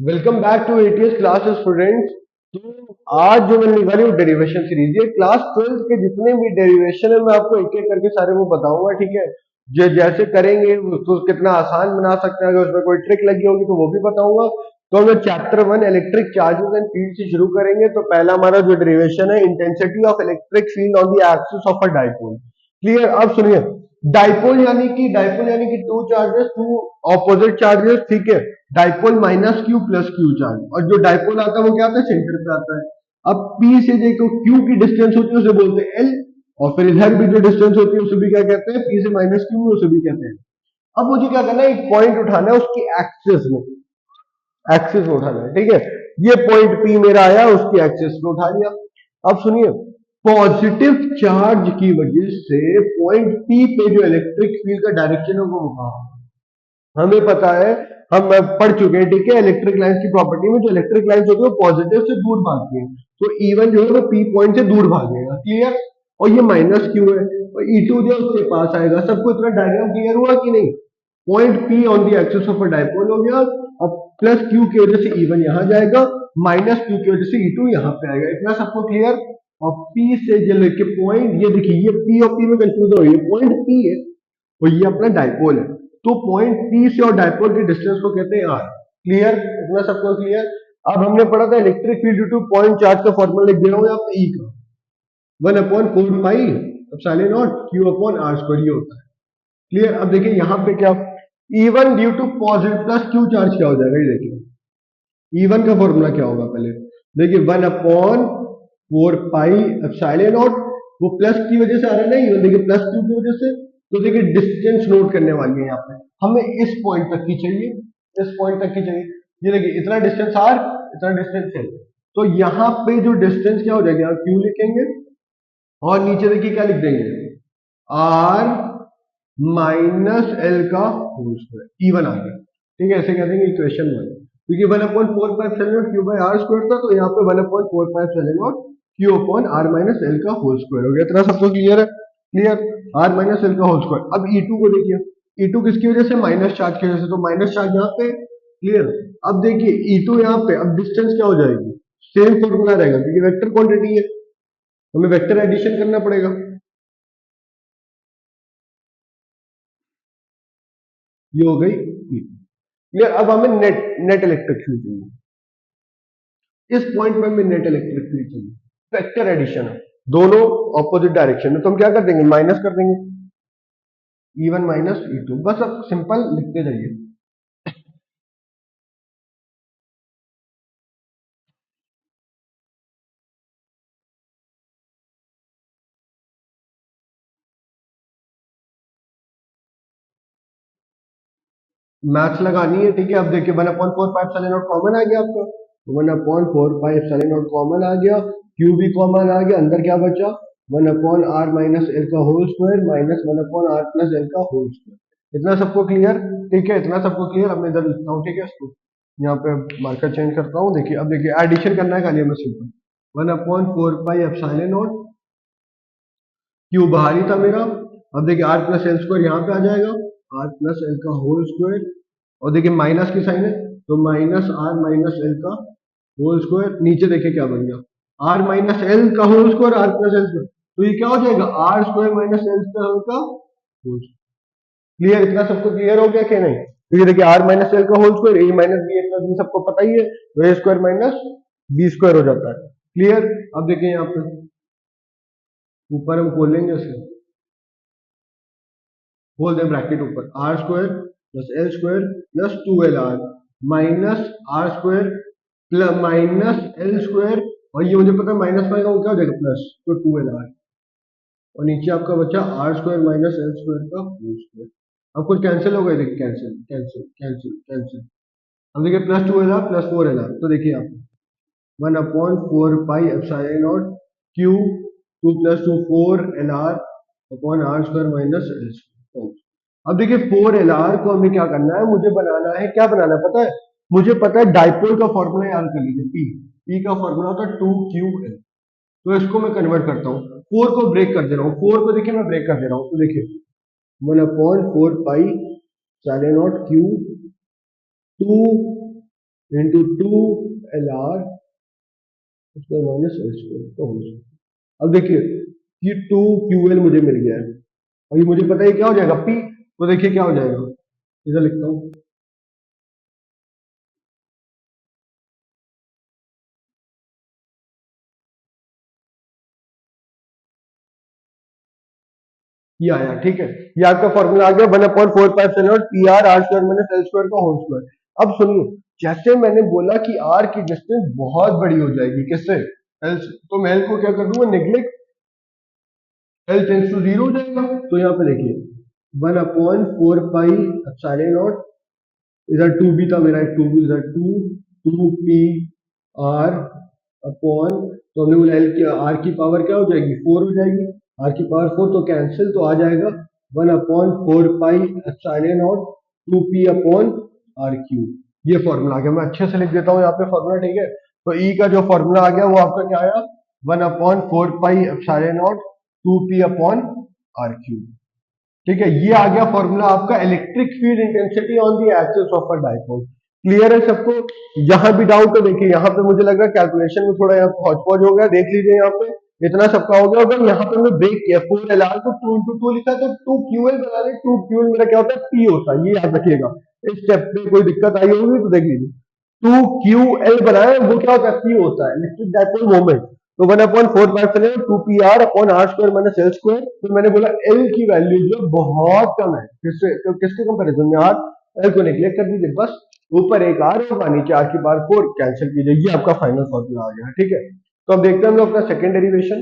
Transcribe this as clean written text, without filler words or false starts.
Welcome back to ATS class students. तो आज जो मैं निकाली वो डेरिवेशन सीरीज, ये क्लास 12 के जितने भी डेरिवेशन है मैं आपको एक एक करके सारे वो बताऊंगा, ठीक है। जो जैसे करेंगे तो कितना आसान बना सकते हैं, अगर उसमें कोई ट्रिक लगी होगी तो वो भी बताऊंगा। तो हम लोग chapter 1 electric charges and field से शुरू करेंगे। तो पहला हमारा जो डेरिवेशन है, intensity of electric field on the axis of a dipole. Clear? अब सुनिए, डाइपोल यानी कि two charges, two opposite charges, ठीक है। Dipole minus q plus q charge, और जो डाइपोल आता है वो क्या आता है, सेंटर पे आता है। अब पी से देखो क्यू की डिस्टेंस होती है उसे बोलते हैं एल, और फिर इधर भी जो डिस्टेंस होती है उसे भी क्या कहते हैं, पी से माइनस क्यू उसे भी कहते हैं। अब मुझे क्या करना है, एक पॉइंट उठाना है उसकी एक्सिस में उठाना है, ठीक है। ये पॉइंट पी मेरा आया, उसकी एक्सिस में उठा लिया। अब सुनिए, पॉजिटिव चार्ज की वजह से पॉइंट पी पे जो इलेक्ट्रिक फील्ड का डायरेक्शन है वो होगा, हमें पता है, हम पढ़ चुके हैं, ठीक है। इलेक्ट्रिक लाइंस की प्रॉपर्टी में जो इलेक्ट्रिक लाइंस होती है वो पॉजिटिव से दूर भागती है, तो E1 जो है वो पी पॉइंट से दूर भागेगा। क्लियर? और ये माइनस क्यू है, और E2 जो है उसके पास आएगा। सबको इतना डायग्राम क्लियर हुआ कि नहीं? Point P on the axis of a dipole हो गया, और प्लस क्यू की वजह से E1 यहां जाएगा, माइनस क्यू की वजह से E2 यहां पे आएगा। इतना सबको क्लियर? और पी से जो लेके पॉइंट, ये देखिए, ये पी और पी में कंफ्यूज हो रही है, पॉइंट पी है और ये अपना डाइपोल है। तो पॉइंट पी से और डाइपोल की डिस्टेंस को कहते हैं आर। क्लियर? इतना सबको क्लियर? अब हमने पढ़ा था electric field due to point charge का फॉर्मूला लिख दे रहा हूं यहाँ पे, ई का 1/4 pi epsilon nought q upon r square, ये होता है। क्लियर? अब देखिए यहाँ पे क्या, E1 due to positive plus q charge क्या हो जाएगा, ये देखिए E1 का फॉर्मूला क्या होगा पहले देखिए, 1/4 पाई एप्सिलॉन नॉट, वो प्लस की वजह से आ रहा है ना E1, देखिए प्लस क्यू की वजह से। तो देखिए डिस्टेंस नोट करने वाली है यहाँ पे, हमें इस पॉइंट तक की चाहिए, इस पॉइंट तक की चाहिए। ये देखिए इतना डिस्टेंस आर, इतना डिस्टेंस है। तो यहाँ पे जो डिस्टेंस क्या हो जाएगा, यहाँ क्यू लिखेंगे, और नीचे देखिए क्या लिख देंगे, आर माइनस एल का होल स्क्वायर, E1 आ गया, ठीक है। ऐसे कह देंगे इक्वेशन 1, क्योंकि 1/4 pi Q by R square था, तो यहाँ पे 1/4 pi Q upon R minus L का होल स्क्वायर हो गया। इतना सबको क्लियर है? क्लियर? आर माइनस एल का होल स्क्वायर। अब E2 को देखिए, E2 किसकी वजह से, माइनस चार्ज की वजह से, तो माइनस चार्ज यहाँ पे। क्लियर? अब देखिए E2 यहाँ पे, अब डिस्टेंस क्या हो जाएगी, सेम फॉर्मूला रहेगा, क्योंकि वेक्टर क्वांटिटी है, हमें वेक्टर एडिशन करना पड़ेगा। ये हो गई E2। क्लियर? अब हमें नेट नेट इलेक्ट्रिक फील्ड चाहिए, इस पॉइंट पे हमें नेट इलेक्ट्रिक फील्ड चाहिए। वेक्टर एडिशन है, दोनों ऑपोजिट डायरेक्शन में, तो हम क्या कर देंगे, माइनस कर देंगे, E1 माइनस E2, बस अब सिंपल लिखते जाइए। मैथ्स लगानी है, ठीक है। अब देखिए 1/4 पाई कॉमन आ गया आपका, तो 1/4 पाई कॉमन आ गया, क्यू भी कॉमन आ गया, अंदर क्या बचा, 1/r माइनस एल का whole square minus 1/r plus L का होल स्क्वायर। इतना सबको क्लियर? ठीक है, इतना सबको क्लियर। अब मैं इधर लिखता हूँ, ठीक है, इसको यहाँ पे मार्कर चेंज करता हूँ। देखिए, अब देखिए एडिशन करना है खाली हमें simple, 1/4 pi epsilon nought, Q बाहर ही था मेरा। अब देखिए आर प्लस एल स्क्वायर यहाँ पे आ जाएगा, आर प्लस एल का होल स्क्वायर, और देखिए माइनस की साइन है, तो माइनस आर माइनस एल का होल स्क्वायर। नीचे देखिए क्या बन गया, आर माइनस एल का whole square, r plus l square, तो ये क्या हो जाएगा, r square minus l square का होल स्क्वायर। क्लियर? इतना सबको क्लियर हो गया कि नहीं? तो ये देखिए आर माइनस एल का होल स्क्वायर, ए माइनस बी प्लस बी सबको पता ही है, तो ए स्क्वायर माइनस बी स्क्वायर हो जाता है। क्लियर? अब देखिए यहाँ पे ऊपर हम खोल लेंगे इसे, खोल दें ब्रैकेट ऊपर, r square plus l square plus 2LR minus r square plus minus l square, और ये मुझे पता है माइनस पाई का वो क्या हो जाएगा, प्लस, तो 2LR, और नीचे आपका बचा r square minus l square का होल स्क्वायर। अब कुछ कैंसिल हो गए, देखिए कैंसिल कैंसिल कैंसिल कैंसिल। अब देखिए प्लस 2LR प्लस 4LR, तो देखिए आप 1/4 pi epsilon nought q, 2 + 2 4LR upon r square minus l square. अब देखिए 4LR को हमें क्या करना है, मुझे बनाना है, क्या बनाना है पता है, मुझे पता है डाइपोल का फॉर्मूला याद कर लीजिए, पी का फॉर्मूला होता है 2QL। तो इसको मैं कन्वर्ट करता हूँ, 4 को ब्रेक कर दे रहा हूँ, 4 को देखिए मैं ब्रेक कर दे रहा हूँ, तो देखिए 1/4 pi epsilon nought q, 2 into 2 LR square minus l square का होल स्क्वायर। अब देखिए ये 2QL मुझे मिल गया है और ये मुझे पता है क्या हो जाएगा P। तो देखिए क्या हो जाएगा, इधर लिखता हूँ, ये आया, ठीक है। ये आपका फॉर्मूला आ गया 1/4 pi r r square minus l square का होल स्क्वायर। अब सुनिए, जैसे मैंने बोला कि आर की डिस्टेंस बहुत बड़ी हो जाएगी किससे, एल से, तो मैं एल को क्या कर दूंगा नेग्लेक्ट, एल टेंस टू 0 हो जाएगा। तो यहाँ पे देखिए 1/4 पाई इधर 2b था मेरा, 2 इधर 2 पी आर अपॉन, तो हमने बोला एल की आर की पावर क्या हो जाएगी 4 हो जाएगी, आर की पावर 4 तो कैंसिल, तो आ जाएगा 1/4 पाई 2p अपॉन R क्यू। ये फॉर्मूला आ गया, मैं अच्छे से लिख देता हूँ यहाँ पे फॉर्मूला, ठीक है। तो ई का जो फॉर्मूला आ गया वो आपका क्या आया 1/4 पाई 2p अपॉन R क्यू, ठीक है। ये आ गया फॉर्मूला आपका electric field intensity on the axis of a dipole. Clear है सबको? यहाँ भी डाउट है, देखिए यहाँ पे मुझे लग रहा है कैलकुलेशन में थोड़ा यहाँ पे हौच पौच हो गया, देख लीजिए यहाँ पे इतना सबका हो गया। अगर यहाँ पे मैं ब्रेक किया 4 LR को 2 इंटू 2 लिखा तो 2QL बना रहे, 2QL मेरा क्या होता है P होता है, ये याद रखिएगा। इस स्टेप पे कोई दिक्कत आई होगी तो देख लीजिए, 2QL बनाए वो क्या होता है P होता है, इलेक्ट्रिक डाइपोल मोमेंट। तो 1/4 पाई 2pr upon R square minus l square. तो मैंने बोला एल की वैल्यू जो बहुत कम है, किससे, तो किसके कंपेरिजन में, आर, एल को निकलेक्ट कर दीजिए बस, ऊपर एक आर होगा नीचे आर की पावर 4 कैंसिल कीजिए, ये आपका फाइनल फॉर्मूला आ गया, ठीक है। तो अब देखते हैं हम लोग अपना सेकंड डेरिवेशन।